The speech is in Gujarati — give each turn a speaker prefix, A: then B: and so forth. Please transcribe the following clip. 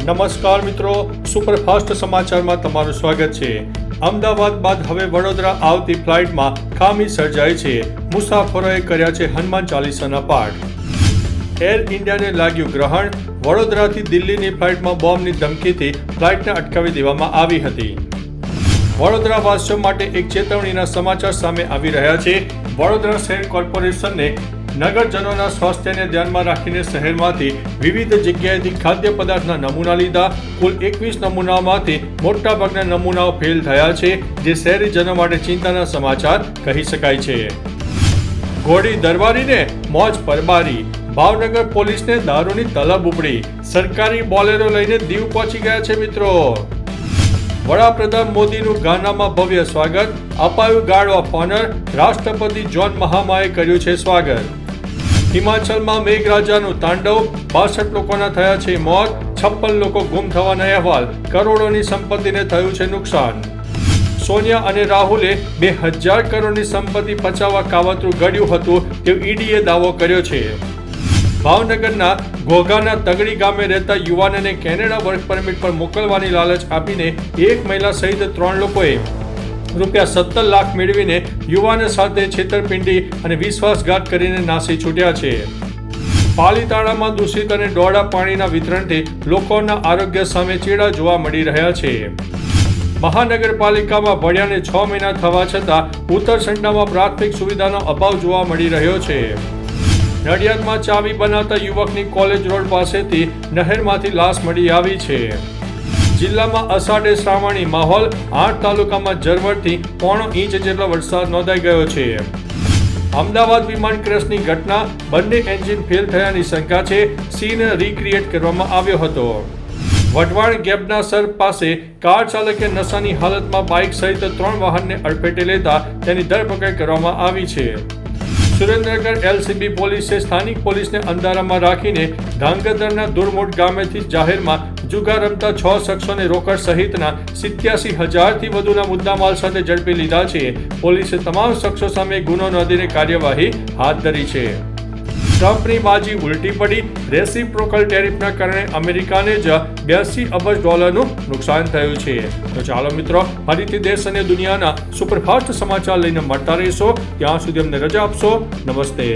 A: નમસ્કાર મિત્રો, સુપરફાસ્ટ સમાચારમાં તમારું સ્વાગત છે। અમદાવાદ બાદ હવે વડોદરા આવતી ફ્લાઇટમાં ખામી સર્જાઈ છે। મુસાફરોએ કર્યા છે હનુમાન ચાલીસાના પાઠ। એર ઇન્ડિયાને લાગ્યું ગ્રહણ। વડોદરાથી દિલ્હીની ફ્લાઇટમાં બોમ્બની ધમકીથી ફ્લાઇટને અટકાવી દેવામાં આવી હતી। વડોદરા વાસીઓ માટે એક ચેતવણીના સમાચાર સામે આવી રહ્યા છે। વડોદરા શહેર કોર્પોરેશનને નગરજનોના સ્વાસ્થ્યને ધ્યાનમાં રાખીને શહેરમાંથી વિવિધ જગ્યાએથી ખાદ્ય પદાર્થના નમૂના લીધા। કુલ 21 નમૂનાઓમાંથી મોટાભાગના નમૂનાઓ ફેલ થયા છે, જે શહેરીજનો માટે ચિંતાના સમાચાર કહી શકાય છે। ઘોડી દરબારીને મોજ પરબારી। ભાવનગર પોલીસને દારૂની તલબ ઉપડી। સરકારી બોલેરો લઈને દીવ પહોંચી ગયા છે મિત્રો। વડાપ્રધાન મોદીનું ગાનામાં ભવ્ય સ્વાગત। અપાયું ગાર્ડ ઓફ ઓનર। રાષ્ટ્રપતિ જોન મહામાએ કર્યું છે સ્વાગત। હિમાચલમાં મેઘરાજાનું તાંડવ। 62 લોકોના થયા છે મોત। 56 લોકો ગુમ થવાના અહેવાલ। કરોડોની સંપત્તિને થયું છે નુકસાન। સોનિયા અને રાહુલે 2000 કરોડની સંપત્તિ પચાવવા કાવતરું ઘડ્યું હતું તેવું ઈડીએ દાવો કર્યો છે। ભાવનગરના ઘોઘાના તગડી ગામે રહેતા યુવાનને કેનેડા વર્ક પરમિટ પર મોકલવાની લાલચ આપીને એક મહિલા સહિત 3 લોકોએ ₹17 લાખ મેળવીને યુવાન સાથે છેતરપિંડી અને વિશ્વાસઘાત કરીને નાસી છૂટ્યા છે। પાલીતાણામાં દૂષિત અને ડોળા પાણીના વિતરણથી લોકોના આરોગ્ય સામે ચેડા જોવા મળી રહ્યા છે। મહાનગરપાલિકામાં ભળ્યાને 6 મહિના થવા છતાં ઉત્તરસંડામાં પ્રાથમિક સુવિધાનો અભાવ જોવા મળી રહ્યો છે। નડિયાદમાં ચાવી બનાવતા યુવકની કોલેજ રોડ પાસેથી નહેરમાંથી લાશ મળી આવી છે। જિલ્લામાં અષાઢે શ્રાવણી માહોલ। 8 તાલુકામાં ઝરમરથી 1.5 ઇંચ જેટલો વરસાદ નોંધાઈ ગયો છે। અમદાવાદ વિમાન ક્રેશની ઘટના। બંને એન્જિન ફેલ થયાની શંકા છે। સીન રીક્રિએટ કરવામાં આવ્યો હતો। વઢવાણ ગેબના સર પાસે કાર ચાલકે નશાની હાલતમાં બાઇક સહિત 3 વાહનને અડફેટે લેતા તેની ધરપકડ કરવામાં આવી છે। સુરેન્દ્રનગર એલસીબી પોલીસે સ્થાનિક પોલીસને અંધારામાં રાખીને ધાંગધ્રાના દુરમોટ ગામેથી જાહેરમાં જુગાર રમતા 6 શખ્સોને રોકડ સહિતના 87,000થી વધુના મુદ્દામાલ સાથે ઝડપી લીધા છે। પોલીસે તમામ શખ્સો સામે ગુનો નોંધીને કાર્યવાહી હાથ ધરી છે। ટ્રમ્પની બાજી ઉલટી પડી। રેસિપ્રોકલ ટેરિફના કારણે અમેરિકાને જ $82 અબજ નુકસાન થયું છે। તો ચાલો મિત્રો, ફરીથી દેશ અને દુનિયાના સુપરફાસ્ટ સમાચાર લઈને મળતા રહીશો। ત્યાં સુધી અમને રજા આપશો। નમસ્તે।